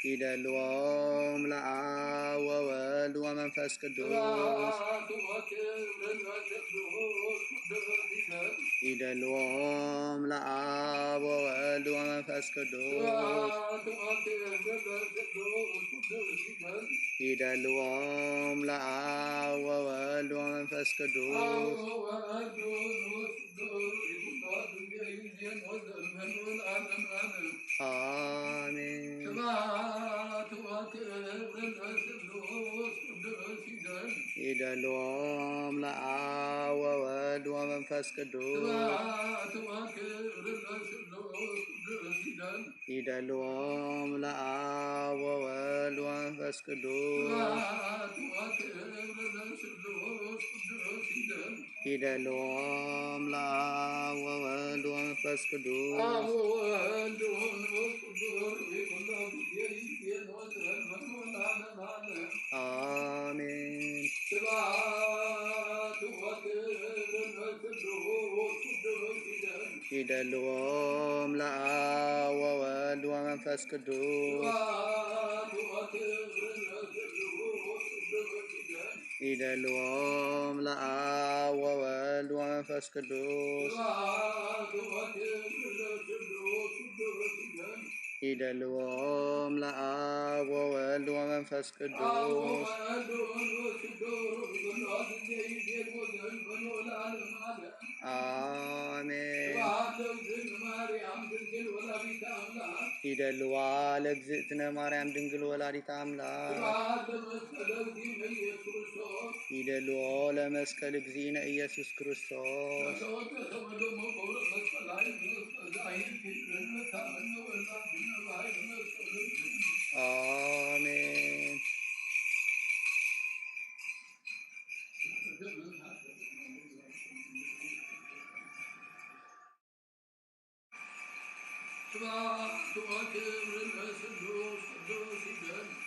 ይደልዎም ለአብ ወወልድ ወመንፈስ ቅዱስ ይደልዎም ለአብ ወወልድ ወመንፈስ ቅዱስ ይደልዎም ለአብ ወወልድ ወመንፈስ ቅዱስ አሜን። ይደልዎም ለአብ ወወልድ ወመንፈስ ቅዱስ ይደልዎም ለአብ ወወልድ ወመንፈስ ቅዱስ ይደልዎም ለአብ ወወልድ ወመንፈስ ቅዱስ አሜን። ይደልዎም ለአብ ወወልድ ወመንፈስ ቅዱስ ይደልዎም ለአብ ወወልድ ወመንፈስ ቅዱስ ይደልዎም ለአብ ወወልድ ወመንፈስ ቅዱስ አሜን። ይደልዋ ለእግዝእትነ ማርያም ድንግል ወላዲተ አምላክ ይደልዎ ለመስቀል እግዚእነ ኢየሱስ ክርስቶስ አሜን።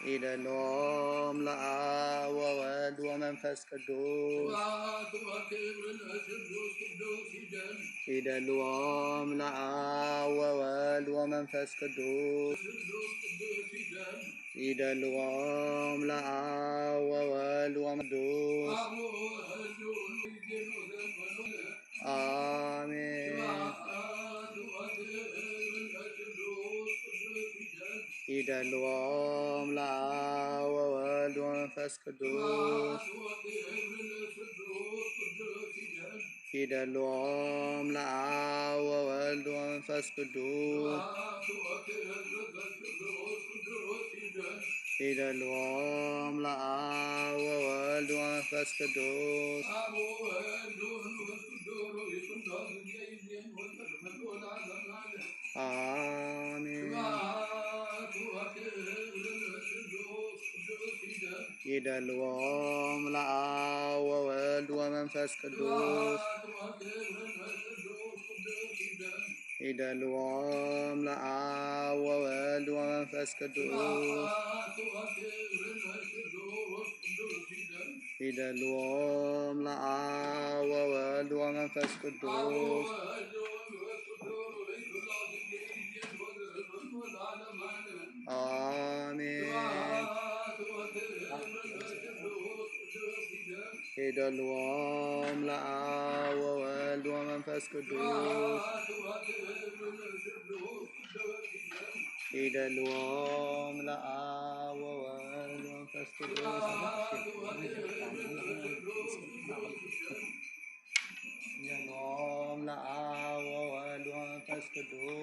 ይደልዎም ለአብ ወወልድ ወመንፈስ ቅዱስ ይደልዎም ለአብ ወወልድ ወመንፈስ ቅዱስ ይደልዎም ለአብ ወወልድ ወመንፈስ አሜን። ይደልዎም ለአብ ወወልድ ወመንፈስ ቅዱስ ይደልዎም ለአብ ወወልድ ወመንፈስ ቅዱስ ይደልዎም ለአብ ወወልድ ወመንፈስ ቅዱስ አሜን። ይደልዎም ለአብ ወወልድ ወመንፈስ ቅዱስ ይደልዎም ለአብ ወወልድ ወመንፈስ ቅዱስ ይደልዎም ለአብ ወወልድ ወመንፈስ ቅዱስ አሜን። ይደልዎም ለአብ ወወልድ ወመንፈስ ቅዱስ ይደልዎም ለአብ ወወልድ ወመንፈስ ቅዱስ ይደልዎም ለአብ ወወልድ ወመንፈስ ቅዱስ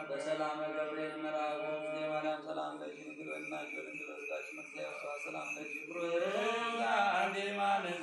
በሰላም ገብርኤል መልአኩ ማርያም ሰላም ለኪ ድንግል በእናትሽ በድንግል ወስጋሽ መጽሐፍ ሰላም ለኪ ብሩክ አንዴ ማለት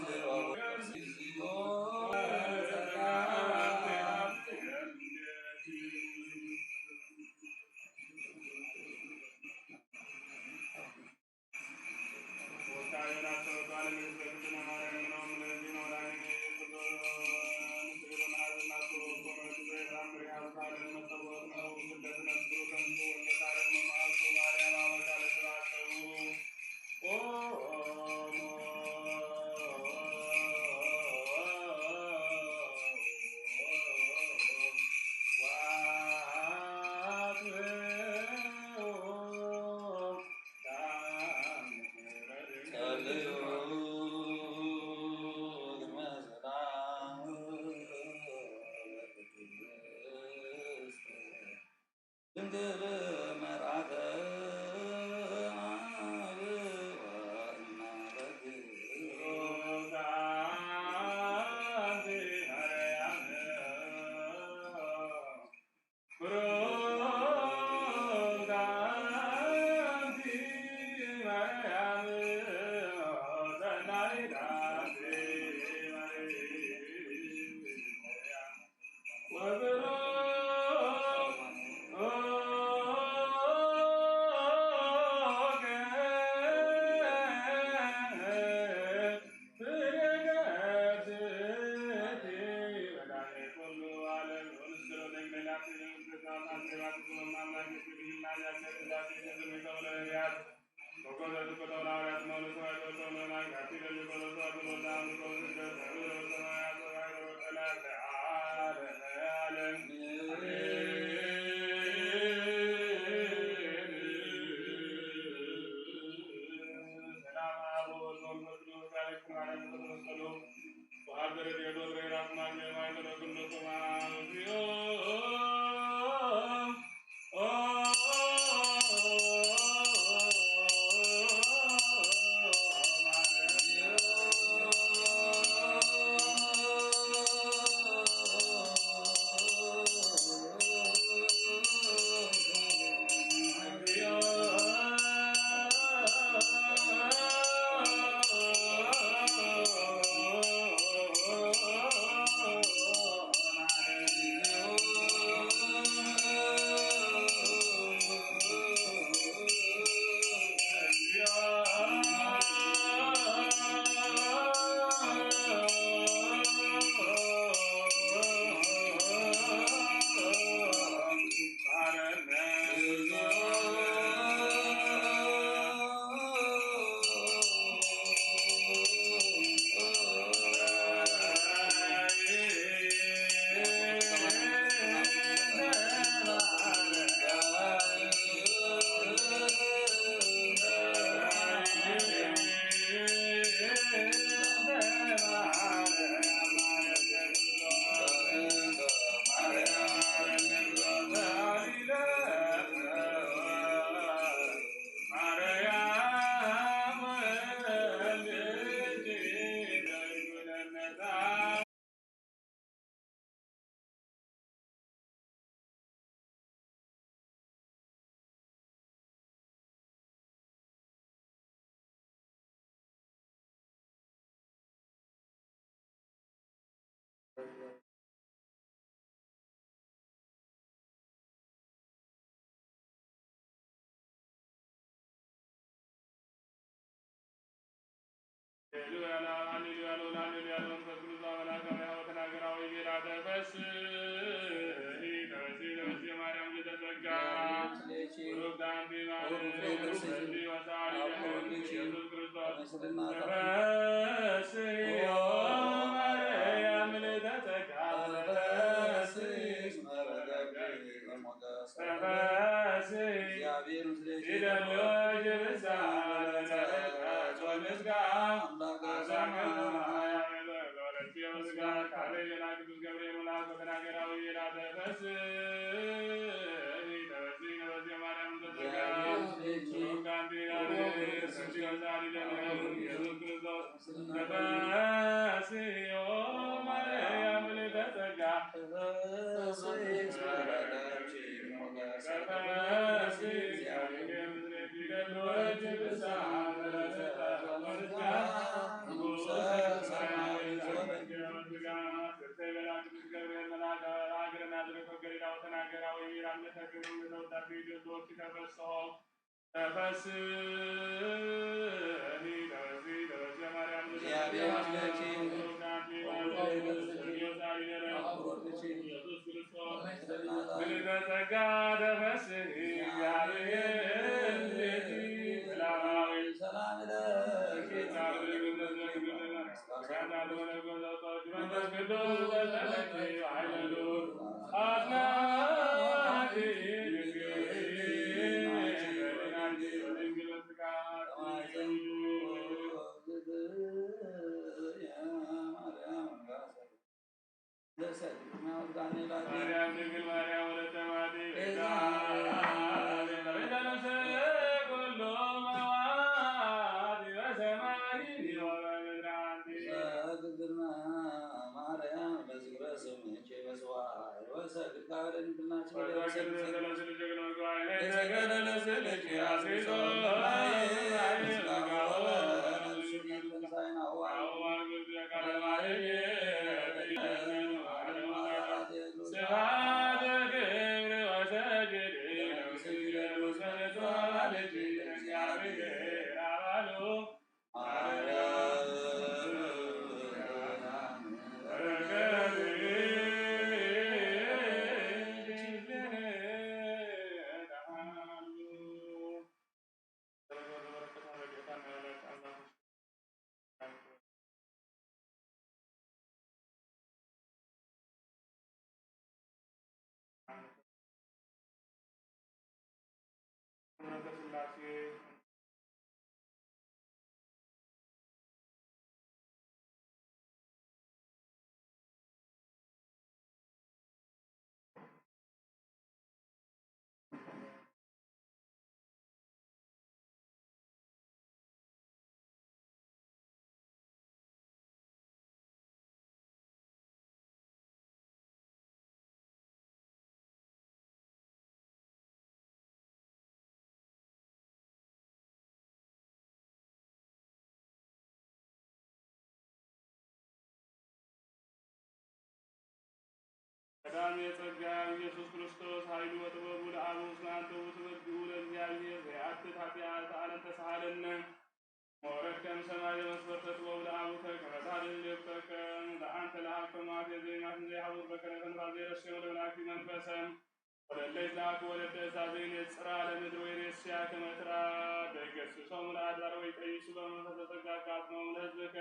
ቀዳሜ ጸጋ ኢየሱስ ክርስቶስ ኃይሉ ወጥበቡ ለአብ ስናንተ ውትበድኡ ለእግዚአብሔር ዘያትት ኃጢአት ዓለም ተሳሃለነ ወረከም ሰማይ መስፈርተ ጥበብ ለአቡከ ከመ ታድኅን ልብከ ለአንተ ለአብከ ማት የዘይማት ዘይሐውር በከረተን ባዘይረሴ ወለመላእክት መንፈሰም ወለለ ይዝላክ ወለደ እሳዘይን የጽራ ለምድር ወይሬስያ ከመ ትራ ደገሥጾሙ ለአድባር ወይቀይሱ በመንፈሰ ጸጋ አቃጥመው ለሕዝብከ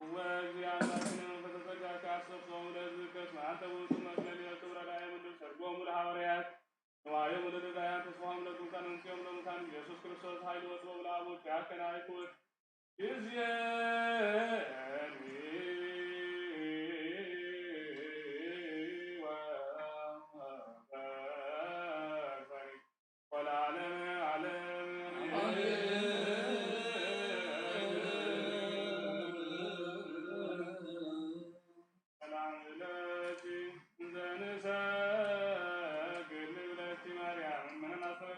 ወእግዚአብሔርንም ከተዘጋ ካሰብሰው ለሕዝብ አንተ ውእቱ መክለል ክብረ ላዕየ ምድር ሰርጎሙ ለሐዋርያት ንዋዮሙ ለነዳያን ተስፋሆሙ ለትሑታን እንሲዮሙ ለሙታን ኢየሱስ ክርስቶስ ኃይሉ ወጥበቡ ለአቦቱ ያከነ አይኩት ይእዜኒ ወለዓለመ ዓለም ሰላም ለኪ እንዘንሰግድ ለኪ ማርያም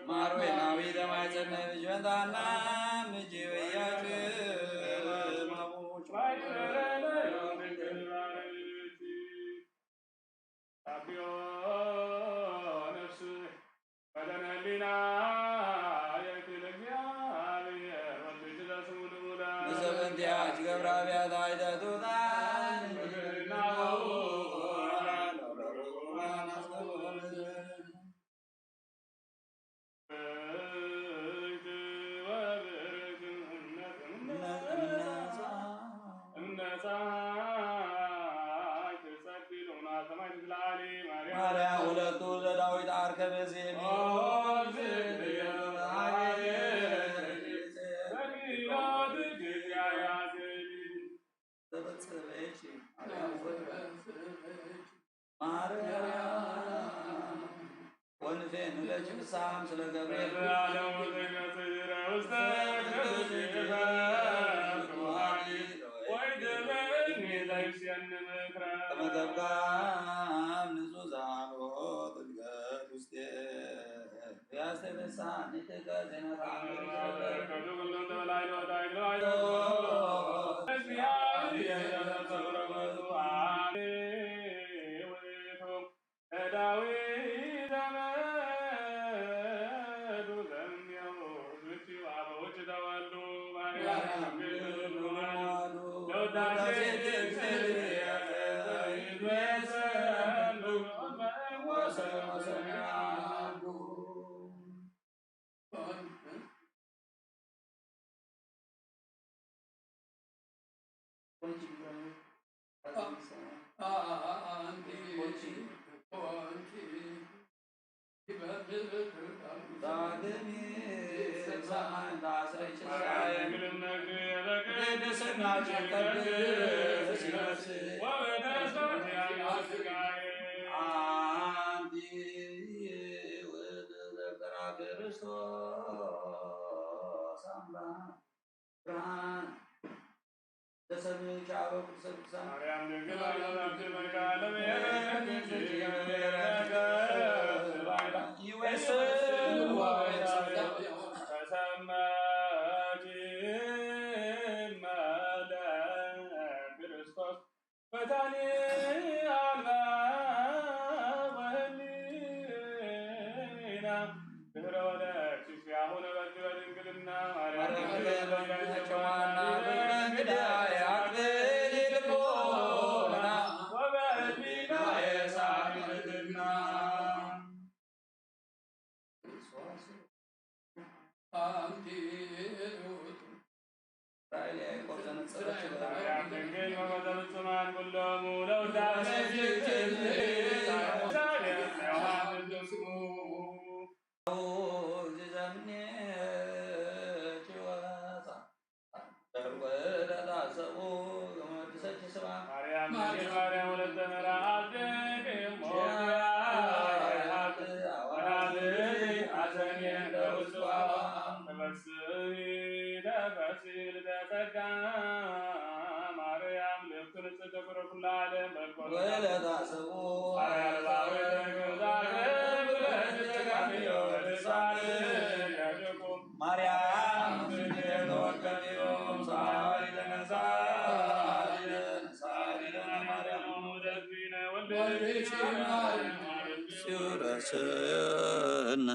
ማርዌናዊ ደማይጸነ ብጅመንታና ምጅ ወያች ታቢዮ ነፍስ በደነ ህሊና የክል እግዚአብሔር ወልድ ዘስሙ ልዑላ ንዘበንቲያች ገብረ አብያት አይተቱታን ማርያም ሁለቱ ለዳዊት አርከበ ዜሚ ወንፌን ለችብሳም ስለ ገብርኤል ከመገብጋም ንጹሕ ዛሎት እድገት ውስጤ ያስተበሳን ንጥቀት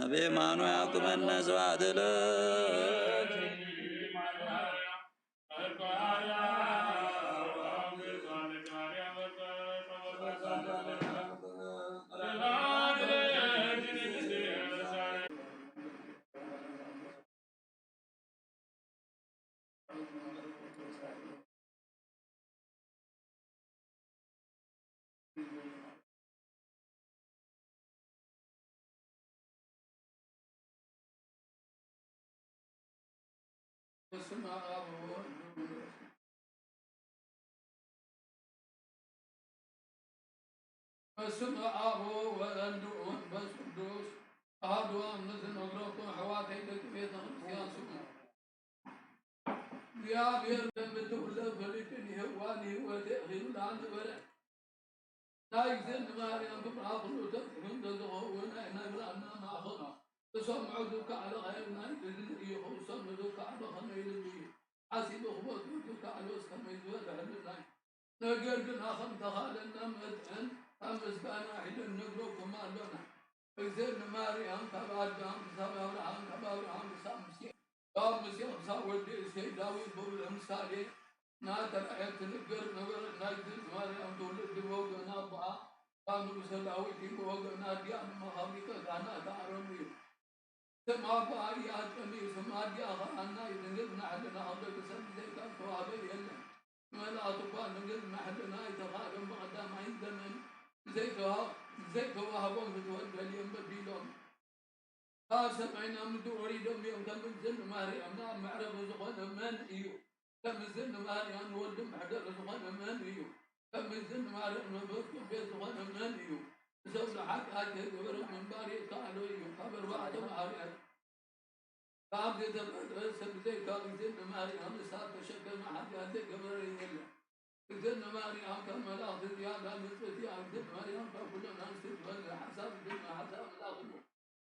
ቤማኑ ያቁመነ ስብሐት በስመ አብ ወወልድ ወመንፈስ በስመ አብ ወወልድ ወመንፈስ ቅዱስ አሐዱ አምላክ ነግረኩም ሐዋርያት ቤተ ክርስቲያን ስሙ እግዚአብሔር በምትውለው በልጅን ይህዋን ህይወት ይሁዳን በለ ናይዘን ማርያም ብራፍሉ ተክህን ተዘኸውና ነግራና ማኸና تسمعوك على غير ما يدري وسمعوك على خميل اللي حسب أخواتك على وسخ ما يزول هالله نقدر ناخذ تخالنا مدعن أمس كان واحد نقولك ما لنا إذن مريم كبادام سبابرام كبابرام سامسي سامسي ساود سيداوي بول أمسالي ناتر أيت نقدر نقدر نقدر مريم تولد بوجنا با كانوا سلاوي بوجنا ديان ما خبيك أنا تعرفني سما بايات أمي سما ديا خانا ينقل نحلنا هذا بسم زيت الفوابي يلا ولا أطباء نقل نحلنا يتخالم بقدام عندنا زيتها هبون بتولد اليوم بديلهم سمعنا من دوري دم يوم كم زن ماري أمنا معرف زخون من إيو كم زن ماري أن ولد محدر زخون من إيو كم زن ماري أن ولد محدر زخون من إيو زوج حق هذا يقول من باري قالوا إيو خبر بعد ماري كاب زي ده سبزي كاب زي ماري هم سات شكل ما حد هذا قبر يلا زن ماري هم كم لا تدي هذا مثل يا زن ماري هم كل الناس تقول حساب زن حساب لا تقول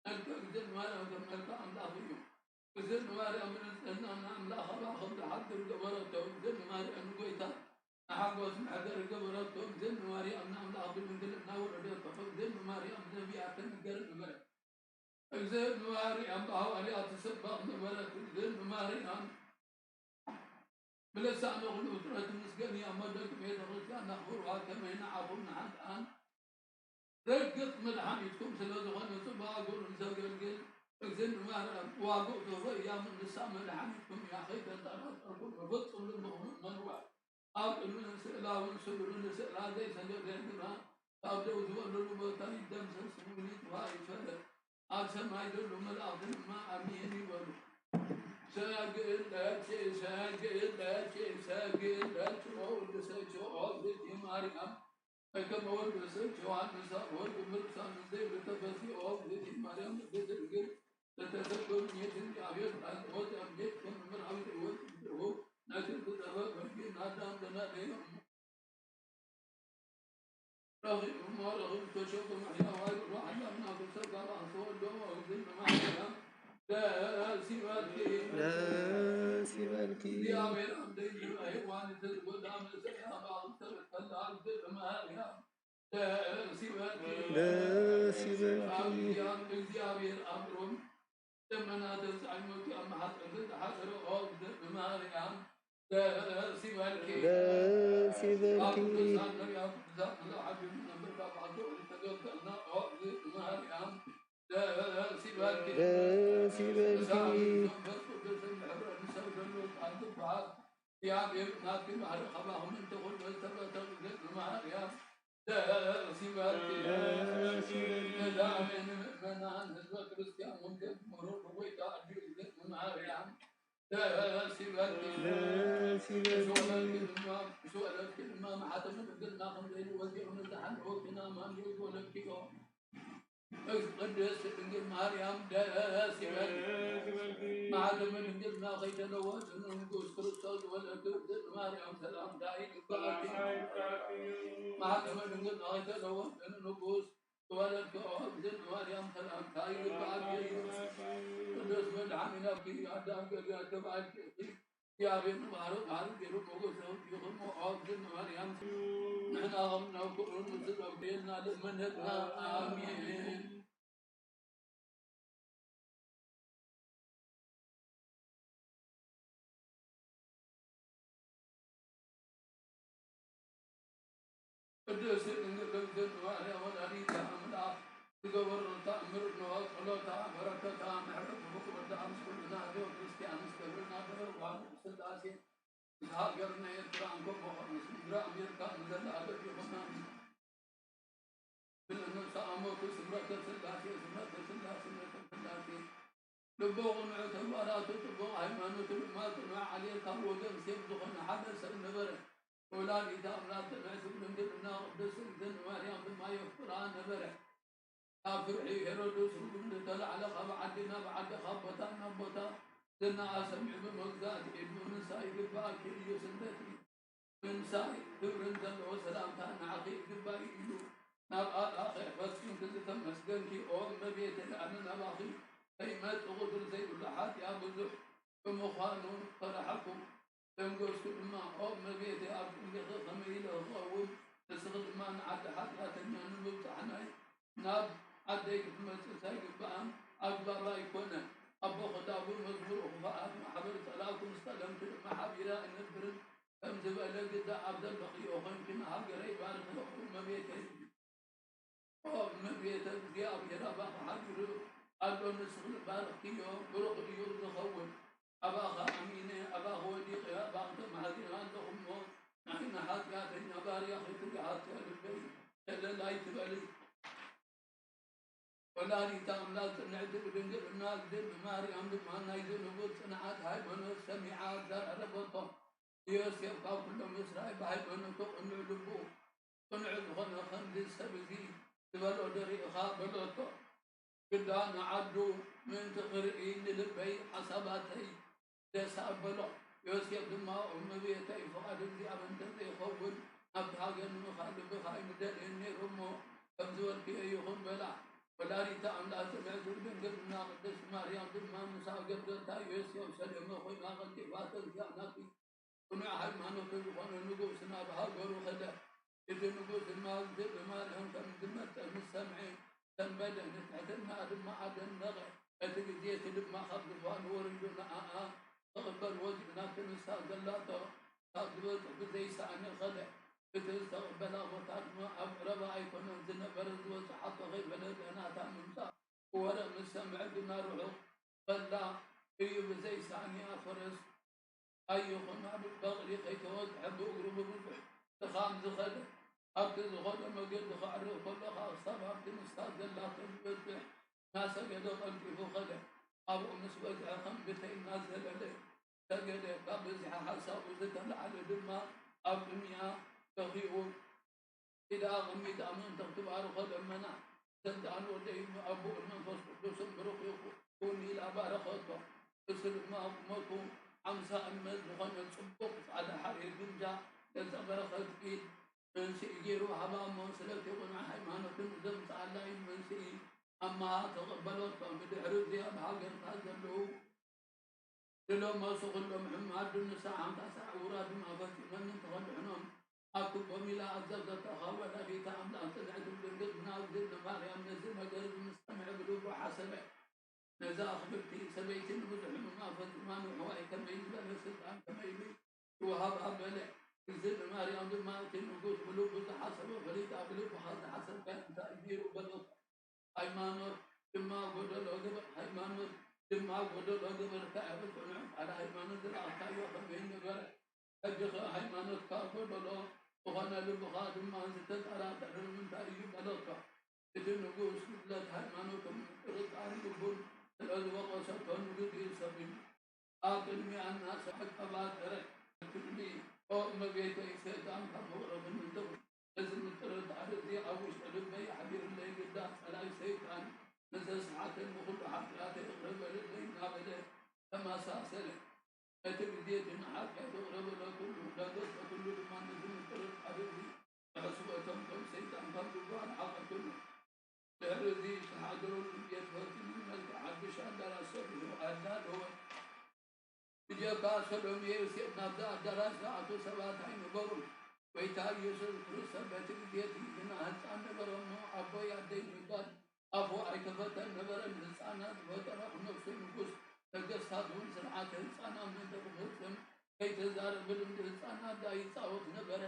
أنت زن ماري هم كم أنت عم لا تقول زن ماري هم أن أنا لا خبر خبر حد القبر توم زن ماري أنا قويتا أحب اسمع هذا القبر توم زن ماري أنا لا أقول من كل نور الرياض زن ماري هم نبي أتن قرن ماري زين ماري أم هؤلاء تسبق نبلة زين ماري أم بلسان أغلو ترى مسكني أمدك بيت الرسل نخبرها كما ينعفون عن الآن رقت من حميدكم سلوزغن سبا أقول نسوي القل زين ماري أم واقول تغير من النساء من حميدكم يا أخي تنطلق أركم وفطر للمؤمن من هو أقول من سئلا ونسول من سئلا زي سنجر لأننا أبدو ذوال المبطن الدم سنسموني تواعي فلك أقسم ما يدل من الأرض ما أميني ولو ساقل لا شيء أول سجو أول مريم كما أول سجو عن نساء أول مرسان زي بتفسي أول مريم بتذكر تتذكر يتم يعبير عن موت أمجد كم من عبد هو لكن تتذكر في نادام لنا ليهم رغم ما رغم تشوف محيا وعيد روح الله من عبد السلام على أصوات دوما وزين محيا لا سبالك يا من أمدين الأيوان تزود عمل سيئة بعض السبت فالعرض المهاريا لا سبالك يا من أمرهم لما تسعى الموت أم حسر أوض المهاريا لا سبالك يا بير ناكي مهر خباهم انت قل بلتبت المهر يا لا سبالك لا من منان هزوة كريستيان ممكن مرور بويتا أجيب المهر يا لا سبالك سؤالك كلمة ما حتى من قلنا خمسين وزير من التحن وقتنا ما نجوز ولا كيو قدس نقول مريم لا سبالك ما حتى من قلنا خيتنا وزن نقول كريستوس ولا كريستوس مريم سلام دايك باكي ما حتى من قلنا خيتنا وزن نقول ولا كريستوس مريم سلام دايك باكي قدس من عمنا في عدم قلنا تبعك يا بين مارو بيرو بوجو سوت يوم أوزن مريم نحن أغمنا وكرون نزل وبيننا لمنتنا آمين قدس نقول مريم ونريد أمنا تقبر تأمر نوات ولا تأمر تأمر بكرة تأمر كلنا دور كريستيان استقبلنا دور وان سلاسي هاجرنا يتران كم سمرا أمريكا نزل على يومنا بالنسبة أمور سمرا تسلاسي لبوغ اعتبارات تبوغ هيمانوت ما تنوع عليه كابو دم سيب دخن حدث النبرة ولا لتام لا تنعس من قبلنا قدس الدن مريم بما يفطران نبرة فرعي هيرودوس من طلع على خب عدنا بعد خبطا نبطا دنا أسمع بمغزات ابن من سايق باكر يسندتي من سايق دبرن زل وسلام تانا عقيق باي إلو نبقى أخي بس يمكن تتمسكن كي أوم مبيت لأن نباخي كلمات غدر زي اللحات يا بزح بمخانون فرحكم تنقص كل ما أوم مبيت يا بزح خميل الغوم تسغد ما نعد حتى تنين المبتحناي ناب عديك بمسك سايق بان أكبر لا يكون أبو خداب المزبور وفاءات محبر سلاكم استلمت المحابيرا إن البرد أمزب ألقد عبد البقي وخن كنا هاجري بارك لكم مبيتي مبيت زياب يرابا حاجر أدو نسخ بارقيو برقيو زخون أباخا أمينة أباخو ديق يا باخت مهديران لهم نحن حاجات النبار يا أخي تبعات البيت إلا لا يتبالي ولا ريتام لا تنعد بدنجر الناس دل ماري عمد ما نايزون نقول صنعات هاي بنو سميعات دار ربطه يوسف قاو كلهم يسرعي بهاي بنو تقنع لبو قنع الغنى خندس سبزي تبالو دري خابلوتو قدام عدو من تقرئين لبي حسباتي تسابلو يوسف دما أم بيتي فقد زي أبن تزي خول أبها جنو خالب خايم دليني رمو أبزول في أيهم بلا ولا ريتا أم لا سمعت من قبلنا قدس مريم دما مساقب دلتا يوسف سلم خوي ما قلت فاتل زعناتي كنا حيمانو تلقون نقوسنا بها قولوا خلا إذا نقوس المال ذب مالهم كم دمت المستمعين تنبدا نتعدنا دم عد النغى أتجديت لما خذ فان ورجنا تقبل وجهنا في النساء دلاته تقبل بزي سعن الخدع بتستقبل وتعلم ربع يكون عندنا برد وصحة غير بلد أنا تعمل ورا مستمع دنا روح بلا أي بزي سعني أفرس أي خنا بالبغل خيتوت حب أقرب بالبحر تخام زخدة أبتز غدا ما قد خعر كل خاصة أبتز مستعد لا تنبت ناس قد قلت فخدة أبو نسبة خم بتين نازل عليه تجد قبز حساب وزتل على دماء أبنيا تغيو إذا غميت أمن تكتب على خدم منع زد عن وديم أبو المنفس قدس بروح يكون إلى بارخطة بسر ما موتو عمسا أمز وخنا صبق على حرير بنجا تزبر خلقين من سيجيرو حبا موصلة يقول حيمانة نزم تعالى من سي أما تقبلوا بدعرو زياد حاجر تازلو لو ما سقل محمد النساء عم تسع وراد ما فتي من تغلعنهم أكو بميلا أزبط تخاول أبي تعمل أن تدعد بالقد من أوزن مريم نزل مجرد مستمع بلوب وحسبه نزا أخبرتي سبيت المزحم ما فتي ما نحوائي كما يزبل السلطان كما يبي وهب أبلع نزل مريم ما تنقوش بلوب وحسبه فليت أبلوب وحسب حسب كان تأجير بلوب هيمانوت دما قدل أقبل هيمانوت دما قدل أقبل كأبل ونعم على هيمانوت الأخطاء يوخم بين نبرة أجخ هيمانوت كأقبل وخنا لبخا دما ستت على تحرم من تأيي بلوطة إذن نقوش لك هيمانوت رد عن لبون الأزواق وسطن ودي سبيل آقلمي عن ناس حق أباد أرك تكلمي أو مبيتي سيدان كفورة من دور لازم ترد على ذي أوش لبي حبيب الله قدام فلا يسيطان نزل ساعات المخل حفلات يقرب للبين نابله كما ساسله أتبديت نحاك يقرب لكل لا قصة كل ما نزل ترد على ذي حسوة كم سيطان كم دبان حق كله لهذي تحضروا يتفوت من ملك حد شاندر السبب وأزاد هو بجاكا سلوم يوسف نبدا دراسة عطو سبات عين برو ويتال يوسف كروسا بتبديت هنا هتسان نبرم أبو يدين يقال أبو عكفة نبر الإنسانات وترى نفس النفوس تجسدون سرعة الإنسان من تقبلهم كي تزار بالمد الإنسانات دا يصاوت نبر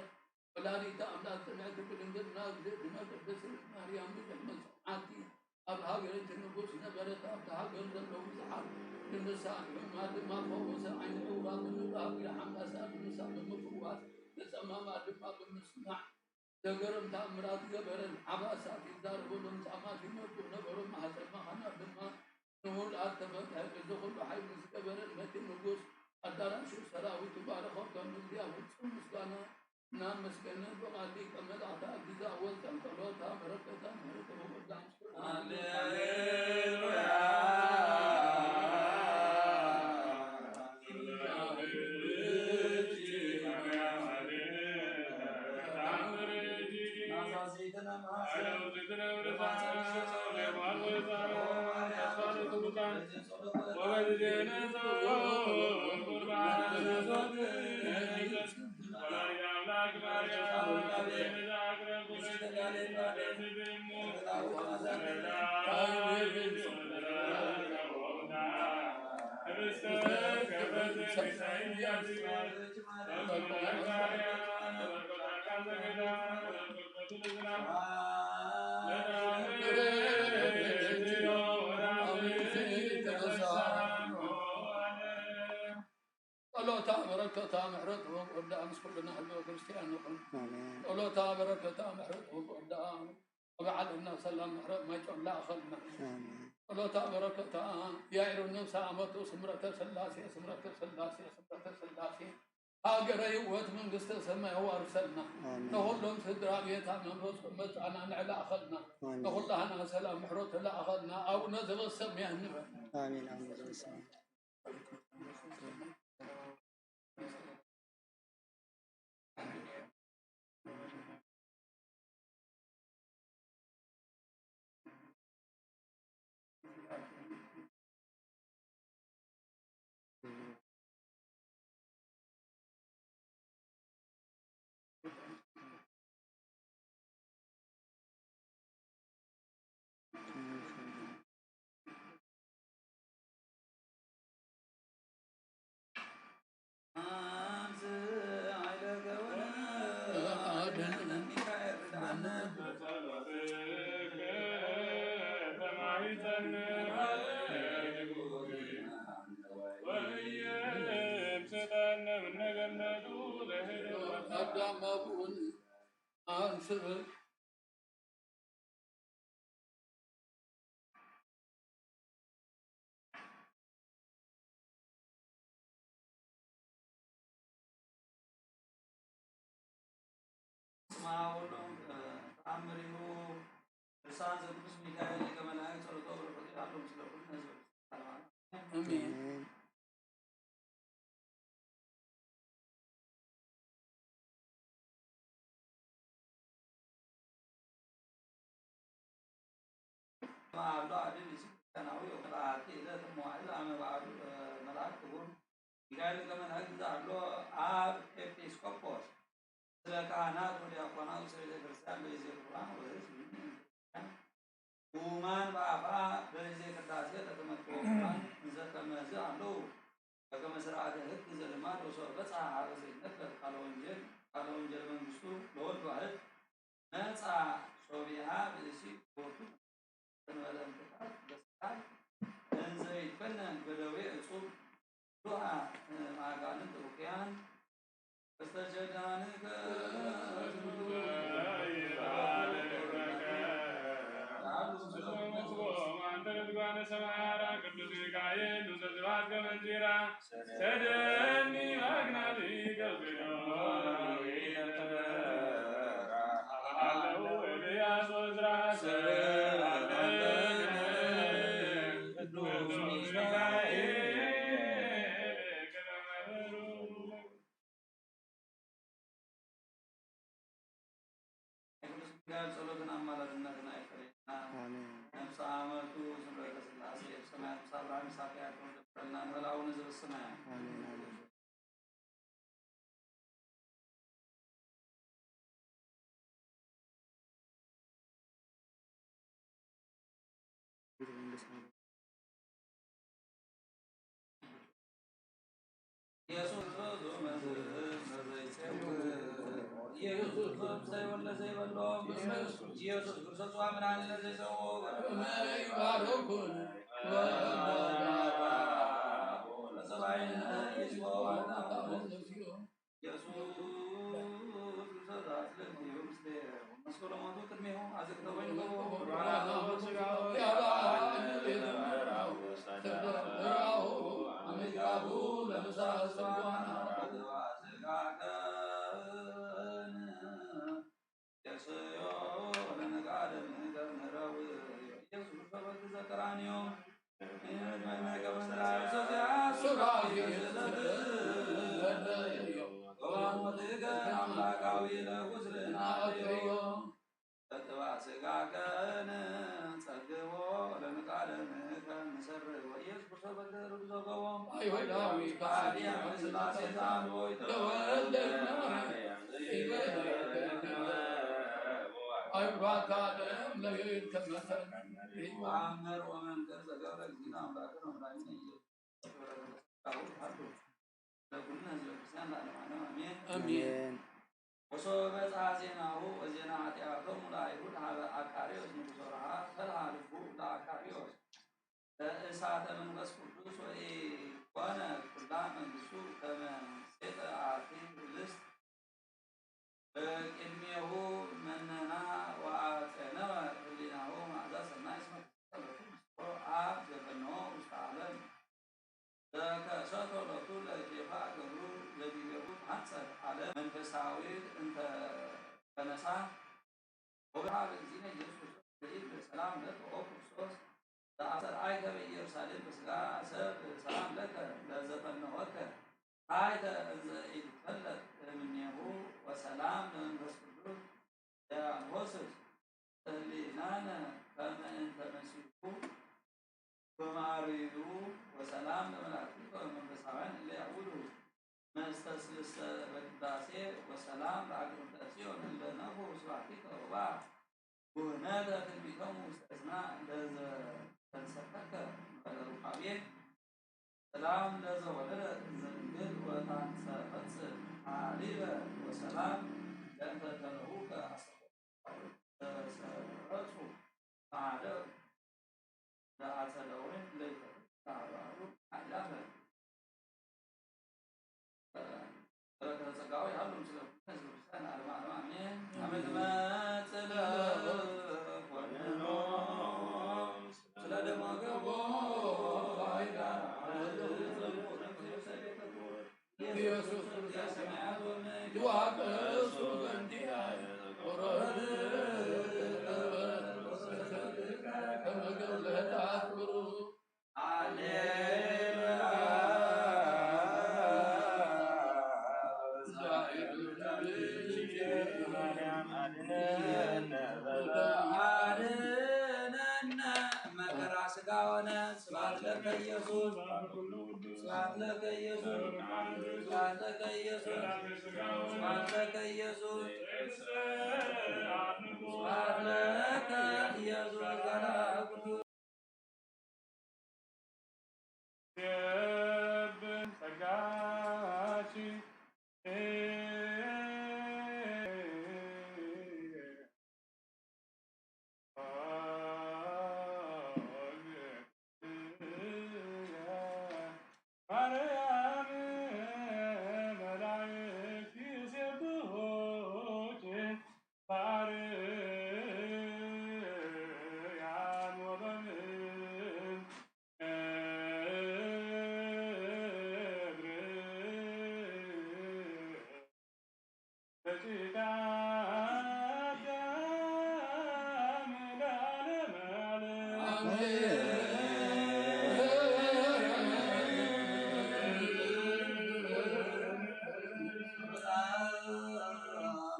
ولا ريتا أملا سمعت بالمد الناس زيتنا قدس مريم بجحمل سمعاتي أبها قرنت النفوس نبرت أبها قرنت اللهم سحاب للنساء ما فوز عين الأوراق النباب إلى حمد أسال النساء بالمفروات نسمى ما دماغ بالمسمع تقرم تأمرات قبر عباسات الدار ولم تأمات موت نبر ما حسب ما خنا دماغ نقول أتفتح بدخل بحي مسكبر المتن نقص الدرش سراوي تبارك وكان من ديا وتصم مسكانا نام مسكنا بقالي كمل أعطى أجزاء والتم كلوتا بركة مرتب وقدام الله تعبرك تعمرت وقدام كلنا حلو كريستيان نقول الله تعبرك تعمرت وقدام وبعد الناس سلام ما يجعل لا خلنا الله تعبرك تعالى يا إيرون سامت وسمرة سلاسي سمرة سلاسي سمرة سلاسي هاجر يوت من قصة سما هو أرسلنا نقول لهم سدرا بيتها من بس مت أنا على أخذنا نقول لها أنا سلام حروت لا أخذنا أو نزل السمي النبى آمين آمين آمين أمين Uman apa dari sekretaris teman-teman misalkan mazal lo bagaimana masyarakat itu zaman dosa besar harus ingat kalau unjil mengusul doa doa nasa sobiha berisi waktu penwalan tepat besar dan saya pernah berdoa itu doa magalan tukian Kestajatan ke ስላሴ ዛሎይ ተወለድና አይብራካ ዓለም ለገይር ከመሰል አመር ወመንገር ዘገብረ እግዚእነ አምላክነ ወመድኃኒነ ኢየሱስ ለኩልነ ህዝበ ክርስቲያን ለዓለመ ዓለም አሜን። አሜን። ወሶበ በጽሐ ዜናሁ ወዜና ኃጢአቶሙ ለአይሁድ ሀበ አካርዮስ ንጉሠ ረሃብ ተልሃ ልቡ ለአካርዮስ በእሳተ መንፈስ ቅዱስ ወኢኮነ ኩላ መንግሥቱ ከመ ሴተ አሐቲ ህብስት በቅድሜሁ መነና ወአጸነወ ህሊናሁ መዓዛ ሰናይ እስመ ተሰለፉ ምስሎ አብ ዘፈነወ ውስተ ዓለም ዘከሰቶ ሎቱ ለኬፋ ገብሩ ዘቢቤሁ ሐጸት ዓለም መንፈሳዊት እንተ ተነሳ ወብርሃነ እግዚእነ ኢየሱስ ክርስቶስ በሰላም ለከ ኦ ክርስቶስ ዘአሰርአይከ በኢየሩሳሌም በሥጋ ሰብ ሰላም ለከ ለዘፈነወከ ታሕተ እንዘ ኢትፈለጥ እምኔሁ ወሰላም ለመንፈስ ቅዱስ ዘያንሆስስ ህሊናነ ከመ እንተ መሲሑ በማርዩ ወሰላም ለመላእክቱ ወመንፈሳውያን እለ ያዕውዱ መስተስልሰ በቅዳሴ ወሰላም ለአግብርተ ጽዮን እለ ነፍሑ ስብሐቲከ ወባእ ወነደ ትንቢቶሙ ውስተ እዝና ለዘተንሰተከ በሩካቤ ሰላም ለዘወለደ ዘእንግል ወታንሰፈጽእ ሀሊበ ወሰላም ለእንተ ተለሁከ ተሰረጹ ማኅደር ለአጸደወይን ለይተባሉ አላፈ በረከተ ጸጋው ያሉ ምስለ ህዝበ ክርስቲያን ለዓለመ ዓለም አሜን። አመ ትመጽእ ለኮንኖ ስለ ደሞ ገቦ ኢየሱስ ክርስቶስ ይዋቀሱ በእንዲአየ ወረድ ከመገለጥ አክብሩ አድነነ መከራ ሥጋ ሆነ ስብሐት ለከ ኢየሱስ ስብሐት ለከ ኢየሱስ ስብሐት ለከ ኢየሱስ ስብሐት ለከ ኢየሱስ ስብሐት ለከ ኢየሱስ ገላኩቱ የብን ጸጋች ማርያም መላእክት ይሴብሑኪ በአርያም ወበምድር ጸሎተ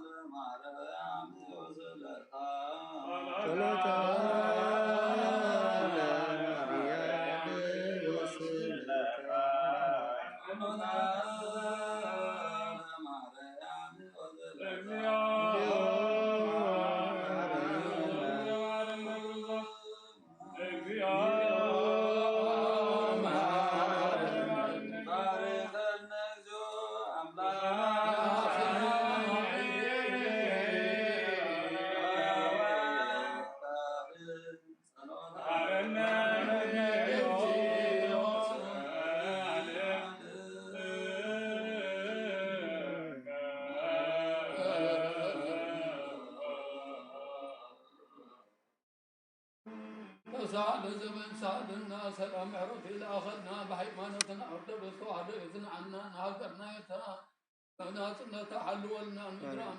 ለማርያም ወስብሐት سعد زمن سعدنا سلام عرف إلى أخذنا بحيمانتنا أرض بسوعد إذن عنا نهجرنا يتنا فناتنا تحلولنا نجرامي